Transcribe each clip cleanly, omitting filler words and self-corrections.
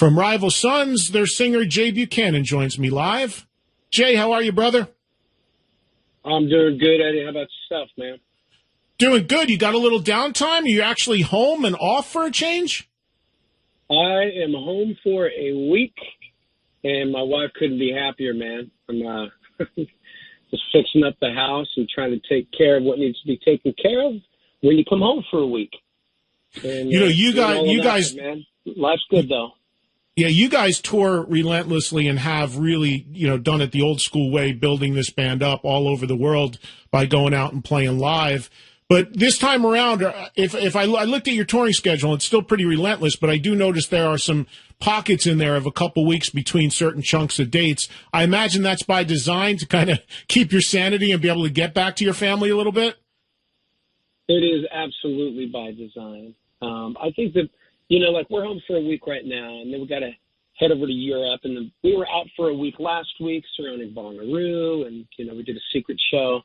From Rival Sons, their singer Jay Buchanan joins me live. Jay, how are you, brother? I'm doing good, Eddie. How about yourself, man? Doing good. You got a little downtime? Are you actually home and off for a change? I am home for a week, and my wife couldn't be happier, man. I'm just fixing up the house and trying to take care of what needs to be taken care of when you come home for a week. And, you guys, man. Life's good, though. Yeah, you guys tour relentlessly and have really, done it the old school way, building this band up all over the world by going out and playing live. But this time around, if I looked at your touring schedule, it's still pretty relentless, but I do notice there are some pockets in there of a couple weeks between certain chunks of dates. I imagine that's by design to kind of keep your sanity and be able to get back to your family a little bit? It is absolutely by design. I think that, like we're home for a week right now, and then we've got to head over to Europe. And then we were out for a week last week surrounding Bonnaroo, and, we did a secret show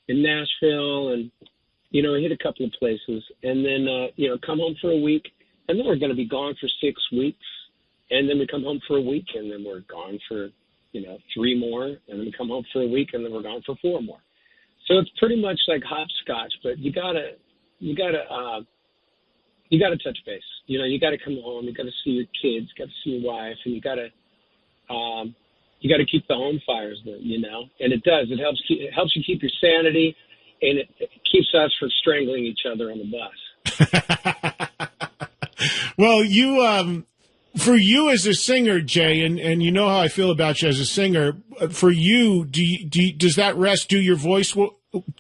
in Nashville, and, we hit a couple of places. And then, come home for a week, and then we're going to be gone for 6 weeks. And then we come home for a week, and then we're gone for, 3 more. And then we come home for a week, and then we're gone for 4 more. So it's pretty much like hopscotch, but you gotta touch base. You gotta come home. You gotta see your kids. You gotta see your wife, and you gotta keep the home fires lit. And it does. It helps you keep your sanity, and it keeps us from strangling each other on the bus. Well, for you as a singer, Jay, and you know how I feel about you as a singer. For you, does that rest do your voice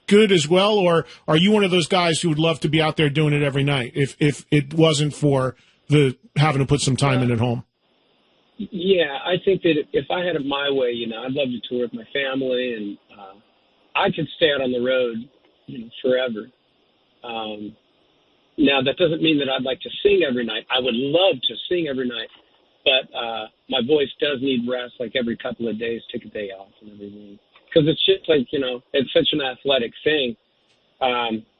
good as well, or are you one of those guys who would love to be out there doing it every night if it wasn't for the having to put some time in at home? Yeah, I think that if I had it my way, I'd love to tour with my family, and I could stay out on the road, forever. Now, that doesn't mean that I'd like to sing every night. I would love to sing every night, but my voice does need rest, like every couple of days, take a day off and everything. Because it's just like, it's such an athletic thing.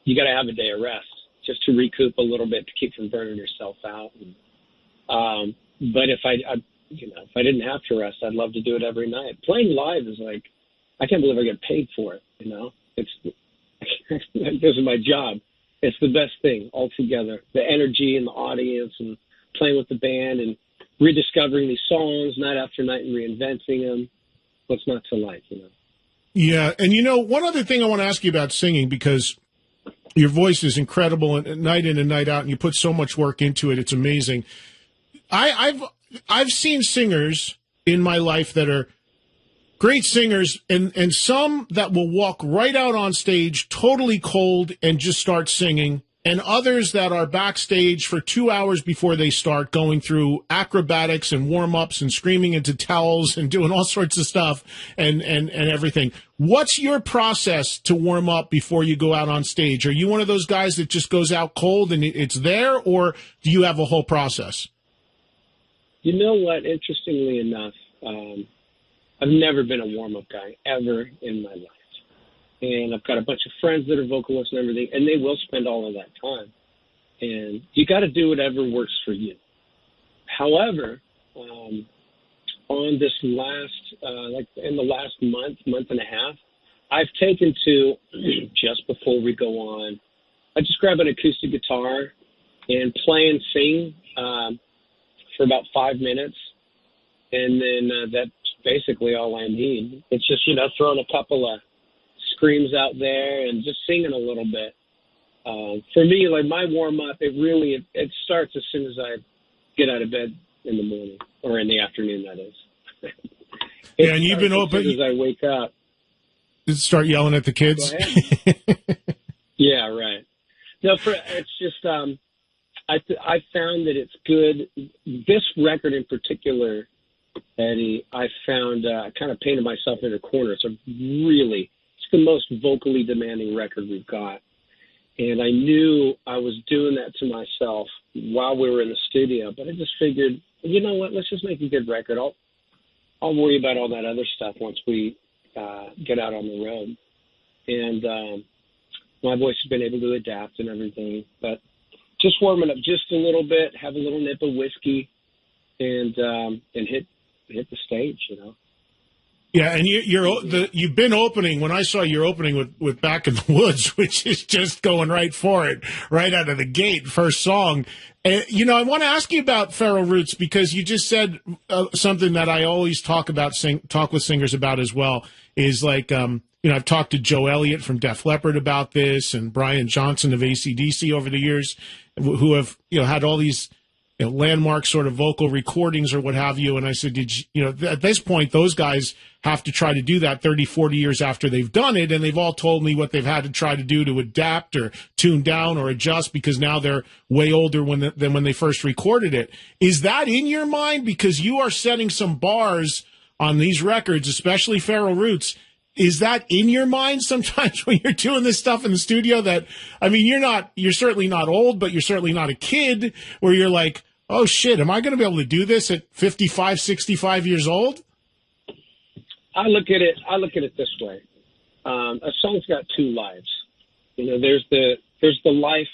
You got to have a day of rest just to recoup a little bit to keep from burning yourself out. And, but if I didn't have to rest, I'd love to do it every night. Playing live is like, I can't believe I get paid for it. This is my job. It's the best thing altogether. The energy and the audience and playing with the band and rediscovering these songs night after night and reinventing them. What's not to like, Yeah, and one other thing I want to ask you about singing, because your voice is incredible and night in and night out, and you put so much work into it. It's amazing. I've seen singers in my life that are great singers, and some that will walk right out on stage totally cold and just start singing, and others that are backstage for 2 hours before they start going through acrobatics and warm-ups and screaming into towels and doing all sorts of stuff and everything. What's your process to warm up before you go out on stage? Are you one of those guys that just goes out cold and it's there, or do you have a whole process? You know what? Interestingly enough, I've never been a warm-up guy ever in my life. And I've got a bunch of friends that are vocalists and everything, and they will spend all of that time. And you got to do whatever works for you. However, on this in the last month and a half, I've taken to, just before we go on, I just grab an acoustic guitar and play and sing for about 5 minutes. And then that's basically all I need. It's just, throwing a couple of screams out there and just singing a little bit. For me, like my warm-up, it starts as soon as I get out of bed in the morning, or in the afternoon, that is. Yeah, and you've been open. As soon as I wake up. Start yelling at the kids? Yeah, right. No, it's just, I found that it's good. This record in particular, Eddie, I found, I kind of painted myself in a corner. It's the most vocally demanding record we've got. And I knew I was doing that to myself while we were in the studio, but I just figured, you know what, let's just make a good record. I'll worry about all that other stuff once we get out on the road. And my voice has been able to adapt and everything, but just warming up just a little bit, have a little nip of whiskey, and hit the stage, you know. Yeah, and you've been opening. When I saw your opening with Back in the Woods, which is just going right for it, right out of the gate, first song. You know, I want to ask you about Feral Roots because you just said something that I always talk with singers about as well. Is like, you know, I've talked to Joe Elliott from Def Leppard about this, and Brian Johnson of AC/DC over the years, who have, you know, had all these, you know, landmark sort of vocal recordings or what have you. And I said, at this point, those guys have to try to do that 30, 40 years after they've done it. And they've all told me what they've had to try to do to adapt or tune down or adjust because now they're way older than when they first recorded it. Is that in your mind? Because you are setting some bars on these records, especially Feral Roots. Is that in your mind sometimes when you're doing this stuff in the studio? That, I mean, you're certainly not old, but you're certainly not a kid where you're like, oh shit, am I going to be able to do this at 55, 65 years old? I look at it this way. A song's got two lives. You know, there's the life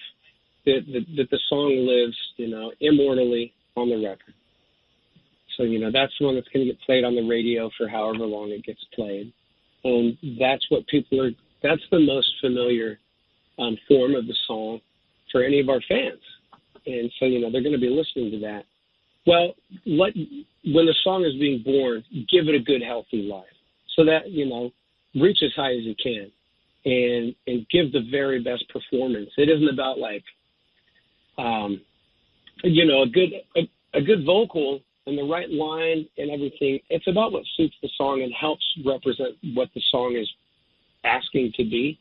that the song lives, you know, immortally on the record. So, you know, that's the one that's going to get played on the radio for however long it gets played. And that's what that's the most familiar form of the song for any of our fans. And so, you know, they're going to be listening to that. Well, when the song is being born, give it a good, healthy life so that, you know, reach as high as you can and give the very best performance. It isn't about like, you know, a good vocal and the right line and everything. It's about what suits the song and helps represent what the song is asking to be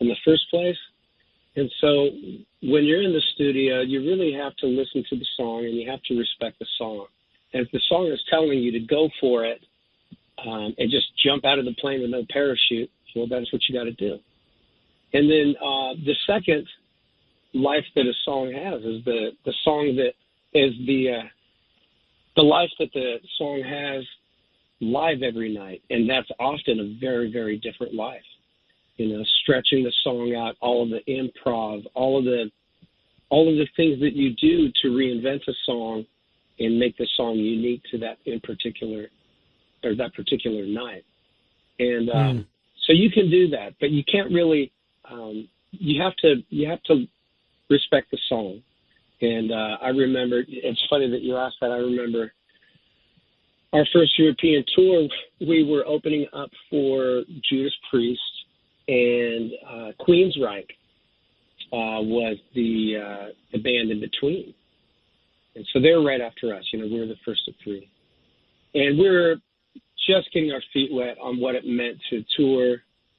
in the first place. And so when you're in the studio, you really have to listen to the song and you have to respect the song. And if the song is telling you to go for it and just jump out of the plane with no parachute, well, that's what you got to do. And then the second life that a song has is the song that is the life that the song has live every night. And that's often a very, very different life. You know, stretching the song out, all of the improv, all of the things that you do to reinvent a song and make the song unique to that particular night. And so you can do that, but you can't really. You have to respect the song. And I remember, it's funny that you asked that. I remember our first European tour. We were opening up for Judas Priest. And Queensryche was the band in between. And so they were right after us. You know, we were the first of three. And we were just getting our feet wet on what it meant to tour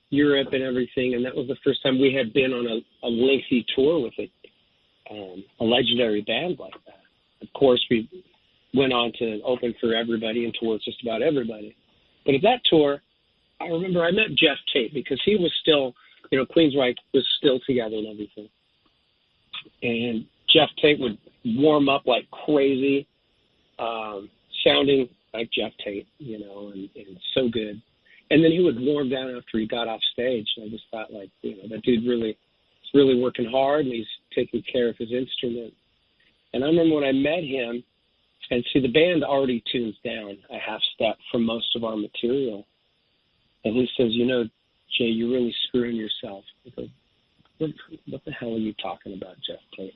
Europe and everything. And that was the first time we had been on a lengthy tour with a legendary band like that. Of course, we went on to open for everybody and tour with just about everybody. But at that tour, I remember I met Jeff Tate because he was still, you know, Queensryche was still together and everything. And Jeff Tate would warm up like crazy, sounding like Jeff Tate, you know, and so good. And then he would warm down after he got off stage. And I just thought, like, you know, that dude is really working hard and he's taking care of his instrument. And I remember when I met him, and see, the band already tunes down a half step from most of our material. And he says, you know, Jay, you're really screwing yourself. I go, what the hell are you talking about, Jeff Tate?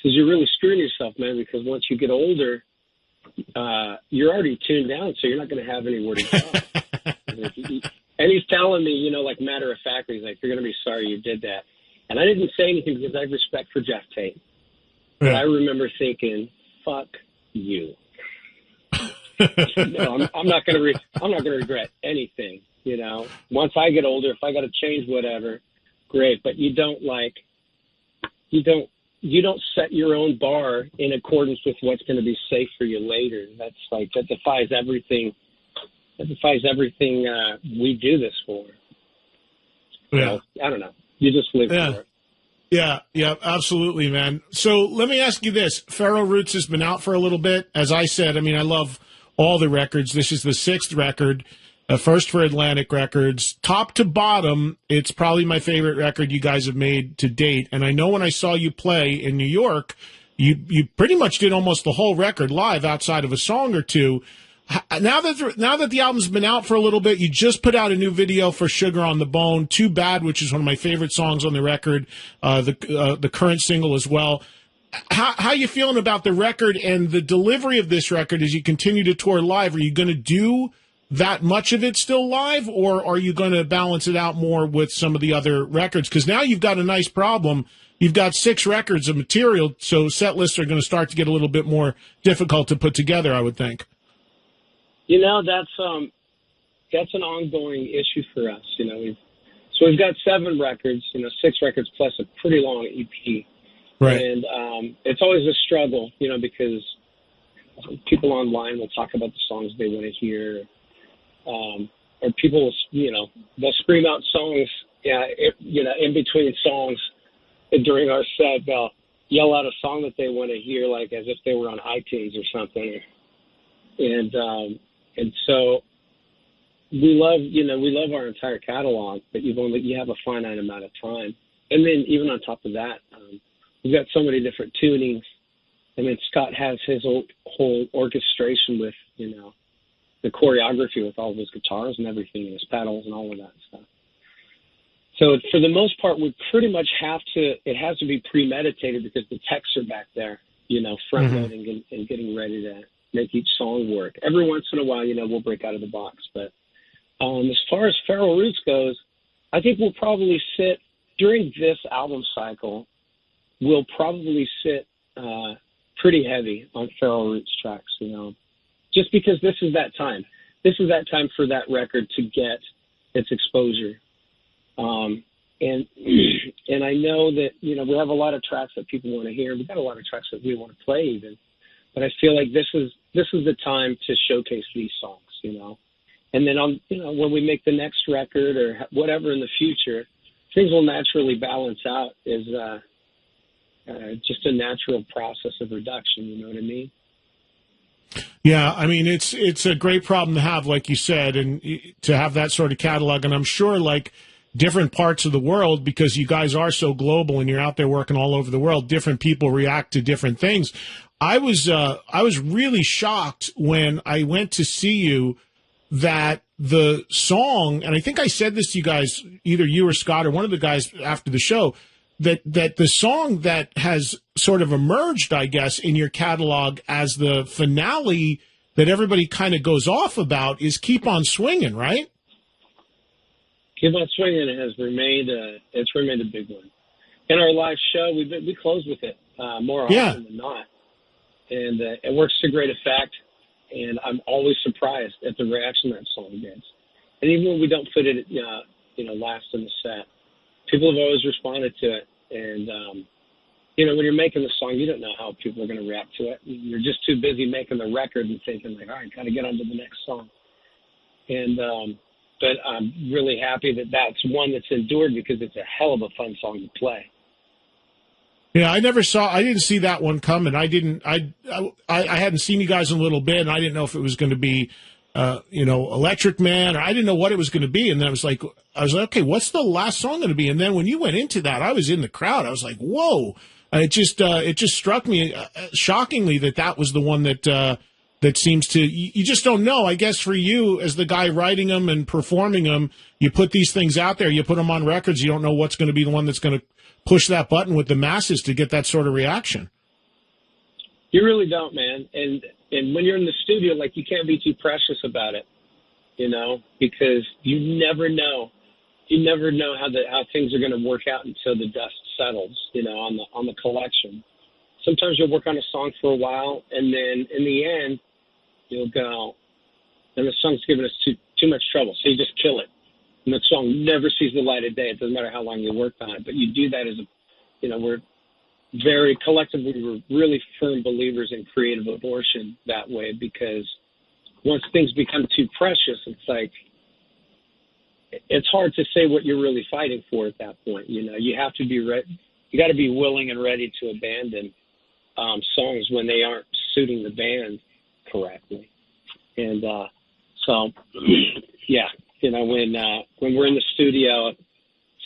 He says, you're really screwing yourself, man, because once you get older, you're already tuned down, so you're not going to have anywhere to go. And he's telling me, you know, like matter of fact, he's like, you're going to be sorry you did that. And I didn't say anything because I have respect for Jeff Tate. But I remember thinking, fuck you. No, I'm not going to regret anything. You know, once I get older, if I got to change whatever, great. But you don't set your own bar in accordance with what's going to be safe for you later. That defies everything. That defies everything we do this for. Yeah. So, I don't know. You just live for it. Yeah, absolutely, man. So let me ask you this. Feral Roots has been out for a little bit. As I said, I mean, I love all the records. This is the 6th record. First for Atlantic Records. Top to bottom, it's probably my favorite record you guys have made to date. And I know when I saw you play in New York, you pretty much did almost the whole record live outside of a song or two. Now that the album's been out for a little bit, you just put out a new video for Sugar on the Bone, Too Bad, which is one of my favorite songs on the record, the current single as well. How you feeling about the record and the delivery of this record as you continue to tour live? Are you going to do that much of it still live, or are you going to balance it out more with some of the other records? Because now you've got a nice problem. You've got 6 records of material, so set lists are going to start to get a little bit more difficult to put together, I would think. You know, that's an ongoing issue for us. You know, we've got 7 records, 6 records plus a pretty long EP. Right. And it's always a struggle, because people online will talk about the songs they want to hear, or people, they'll scream out songs, in between songs during our set. They'll yell out a song that they want to hear, like as if they were on iTunes or something. And so we love our entire catalog, but you have a finite amount of time. And then even on top of that, we've got so many different tunings. And then Scott has his whole orchestration with, the choreography with all of his guitars and everything, and his pedals and all of that stuff. So for the most part, we pretty much it has to be premeditated because the texts are back there, front loading and getting ready to make each song work. Every once in a while, we'll break out of the box. But as far as Feral Roots goes, I think we'll probably sit, during this album cycle, we'll probably sit pretty heavy on Feral Roots tracks, just because this is that time. This is that time for that record to get its exposure. And I know that, we have a lot of tracks that people want to hear. We've got a lot of tracks that we want to play even. But I feel like this is the time to showcase these songs, And then when we make the next record or whatever in the future, things will naturally balance out as just a natural process of reduction. You know what I mean? Yeah, I mean it's a great problem to have, like you said, and to have that sort of catalog. And I'm sure, like different parts of the world, because you guys are so global and you're out there working all over the world, different people react to different things. I was really shocked when I went to see you that the song, and I think I said this to you guys, either you or Scott or one of the guys after the show, that the song that has sort of emerged, I guess, in your catalog as the finale that everybody kind of goes off about is "Keep on Swinging," right? "Keep on Swinging" has remained a big one. In our live show, we close with it more often than not. And it works to great effect, and I'm always surprised at the reaction that song gets. And even when we don't put it, last in the set, people have always responded to it. And, when you're making the song, you don't know how people are going to react to it. You're just too busy making the record and thinking, like, all right, got to get on to the next song. And but I'm really happy that that's one that's endured because it's a hell of a fun song to play. Yeah, I didn't see that one coming. I hadn't seen you guys in a little bit, and I didn't know if it was going to be, Electric Man, or I didn't know what it was going to be. And then I was like, okay, what's the last song going to be? And then when you went into that, I was in the crowd. I was like, whoa. It just struck me shockingly that was the one that seems to, you just don't know. I guess for you, as the guy writing them and performing them, you put these things out there, you put them on records, you don't know what's going to be the one that's going to push that button with the masses to get that sort of reaction. You really don't, man. And when you're in the studio, like, you can't be too precious about it, because you never know. You never know how things are going to work out until the dust settles, on the collection. Sometimes you'll work on a song for a while, and then in the end, you'll go, and the song's giving us too much trouble, so you just kill it. And the song never sees the light of day. It doesn't matter how long you worked on it. But you do that we're very collectively, we're really firm believers in creative abortion that way, because once things become too precious, it's like, it's hard to say what you're really fighting for at that point. You have to be ready. You got to be willing and ready to abandon songs when they aren't suiting the band correctly. And so, yeah. When we're in the studio,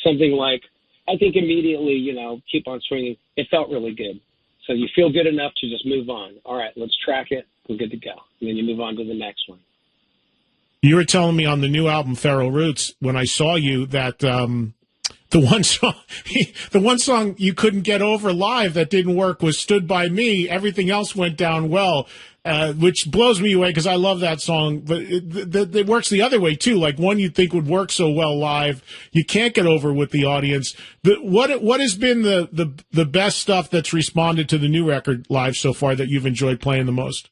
something like, I think immediately, Keep on Swinging, it felt really good. So you feel good enough to just move on. All right, let's track it. We're good to go. And then you move on to the next one. You were telling me on the new album, Feral Roots, when I saw you that the one song you couldn't get over live that didn't work was "Stood by Me." Everything else went down well, which blows me away because I love that song. But it works the other way too. Like one you'd think would work so well live, you can't get over with the audience. What has been the best stuff that's responded to the new record live so far that you've enjoyed playing the most?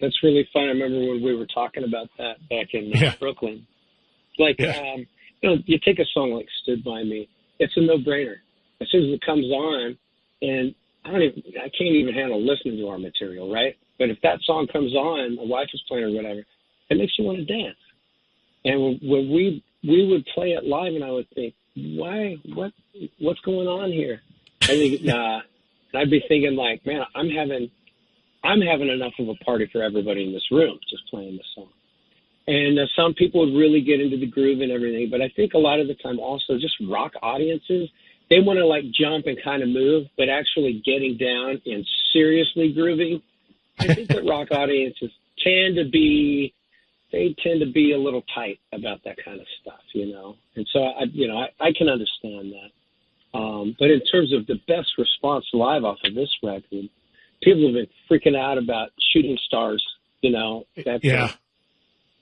That's really fun. I remember when we were talking about that back in Brooklyn. Like, you take a song like "Stood by Me." It's a no-brainer. As soon as it comes on, and I can't even handle listening to our material, right? But if that song comes on, my wife is playing or whatever, it makes you want to dance. And when we would play it live, and I would think, why? What's going on here? I think, and I'd be thinking like, man, I'm having enough of a party for everybody in this room just playing this song. And some people would really get into the groove and everything, but I think a lot of the time also just rock audiences, they want to like jump and kind of move, but actually getting down and seriously grooving, I think that rock audiences tend to be a little tight about that kind of stuff, And so I can understand that. But in terms of the best response live off of this record, people have been freaking out about Shooting Stars,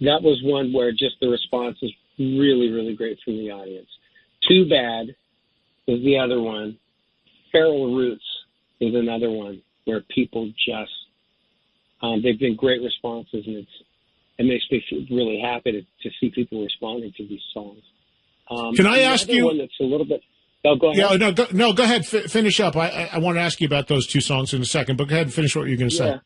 That was one where just the response is really, really great from the audience. Too Bad is the other one. Feral Roots is another one where people just, they've been great responses, and it makes me feel really happy to see people responding to these songs. Can I ask you? One that's a little bit. Oh, go ahead. Yeah, go ahead. Finish up. I want to ask you about those two songs in a second, but go ahead and finish what you're going to say.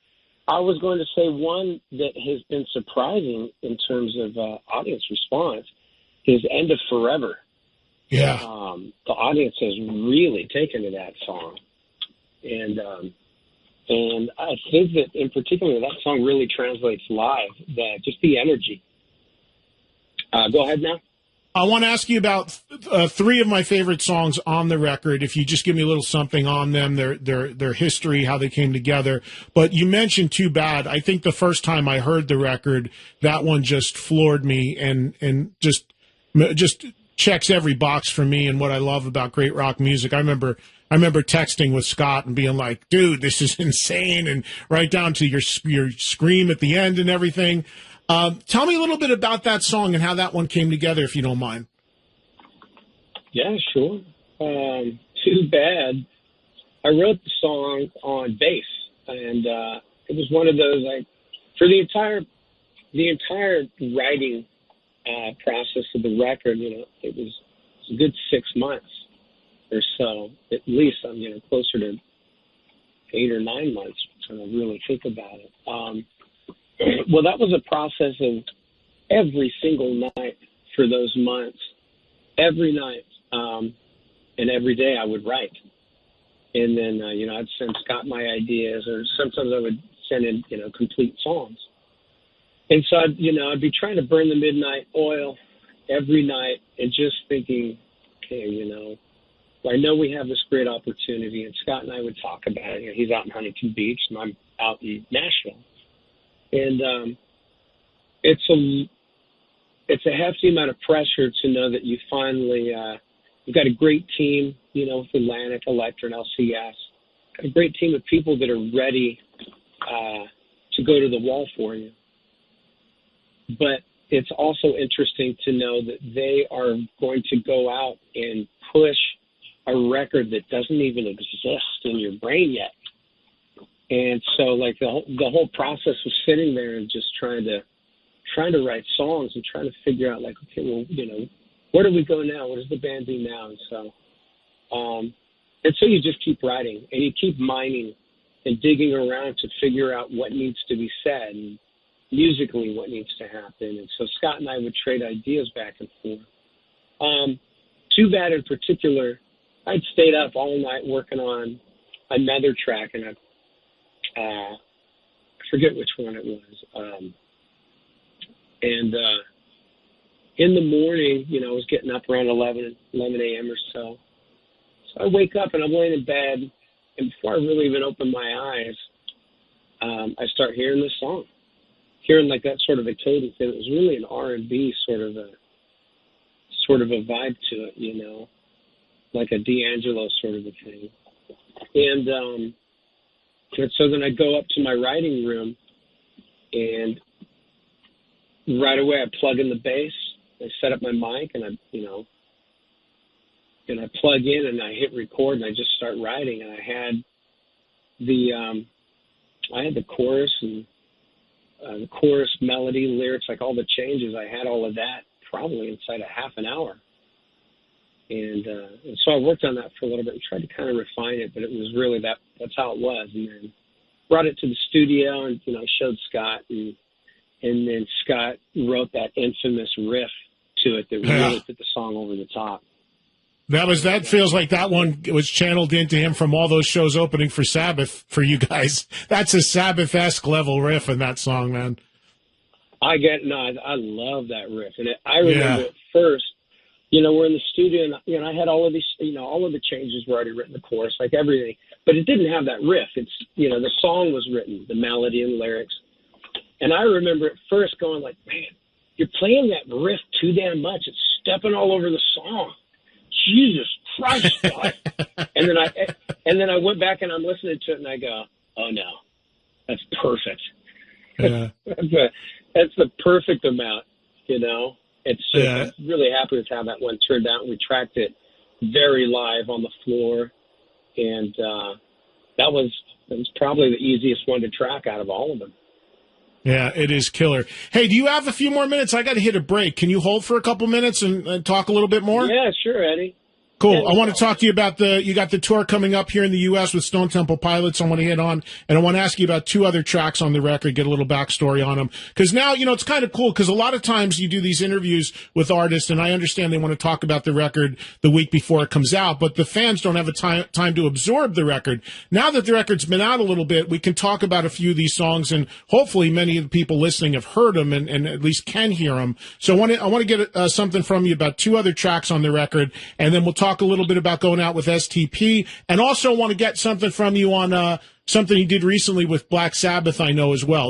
I was going to say one that has been surprising in terms of audience response is "End of Forever." Yeah. The audience has really taken to that song. And I think that in particular, that song really translates live, just the energy. Go ahead now. I want to ask you about three of my favorite songs on the record. If you just give me a little something on them, their history, how they came together. But you mentioned "Too Bad." I think the first time I heard the record, that one just floored me and just checks every box for me and what I love about great rock music. I remember texting with Scott and being like, "Dude, this is insane," and right down to your scream at the end and everything. Tell me a little bit about that song and how that one came together, if you don't mind. Yeah, sure. Too Bad. I wrote the song on bass, and it was one of those, like, for the entire writing process of the record, it was a good 6 months or so, at least. I'm, closer to 8 or 9 months trying to really think about it. Well, that was a process of every single night for those months. Every night and every day I would write. And then, I'd send Scott my ideas, or sometimes I would send in, complete songs. And so, I'd be trying to burn the midnight oil every night and just thinking, okay, I know we have this great opportunity. And Scott and I would talk about it. He's out in Huntington Beach and I'm out in Nashville. And it's a hefty amount of pressure to know that you finally you've got a great team, with Atlantic, Electra, and LCS. Got a great team of people that are ready to go to the wall for you. But it's also interesting to know that they are going to go out and push a record that doesn't even exist in your brain yet. And so, like, the whole process was sitting there and just trying to write songs and trying to figure out, like, okay, well, where do we go now? What does the band do now? And so you just keep writing and you keep mining and digging around to figure out what needs to be said and musically what needs to happen. And so Scott and I would trade ideas back and forth. Too Bad in particular, I'd stayed up all night working on another track, and I forget which one it was. And in the morning, I was getting up around 11 a.m. or so. So I wake up and I'm laying in bed, and before I really even open my eyes, I start hearing this song, hearing like that sort of a cadence. And it was really an R&B sort of a vibe to it, you know, like a D'Angelo sort of a thing. And so then I go up to my writing room, and right away I plug in the bass. I set up my mic, and I plug in and I hit record, and I just start writing. And I had the chorus and the chorus melody, lyrics, like all the changes. I had all of that probably inside a half an hour. And so I worked on that for a little bit and tried to kind of refine it, but it was really that's how it was. And then brought it to the studio and, showed Scott, and then Scott wrote that infamous riff to it that really put the song over the top. That feels like that one was channeled into him from all those shows opening for Sabbath for you guys. That's a Sabbath-esque level riff in that song, man. I love that riff. And I remember at first, we're in the studio, and I had all of these, all of the changes were already written, the chorus, like everything, but it didn't have that riff. It's, the song was written, the melody and lyrics. And I remember at first going like, man, you're playing that riff too damn much. It's stepping all over the song. Jesus Christ. and then I went back and I'm listening to it and I go, oh no, that's perfect. Yeah. That's the perfect amount, It's I'm really happy with how that one turned out. We tracked it very live on the floor, and that was probably the easiest one to track out of all of them. Yeah, it is killer. Hey, do you have a few more minutes? I got to hit a break. Can you hold for a couple minutes and talk a little bit more? Yeah, sure, Eddie. Cool. I want to talk to you about you got the tour coming up here in the U.S. with Stone Temple Pilots. I want to hit on, and I want to ask you about two other tracks on the record, get a little backstory on them. Because now, it's kind of cool, because a lot of times you do these interviews with artists, and I understand they want to talk about the record the week before it comes out, but the fans don't have a time to absorb the record. Now that the record's been out a little bit, we can talk about a few of these songs, and hopefully many of the people listening have heard them and at least can hear them. So I want to get something from you about two other tracks on the record, and then we'll talk a little bit about going out with STP, and also want to get something from you on something you did recently with Black Sabbath, I know, as well.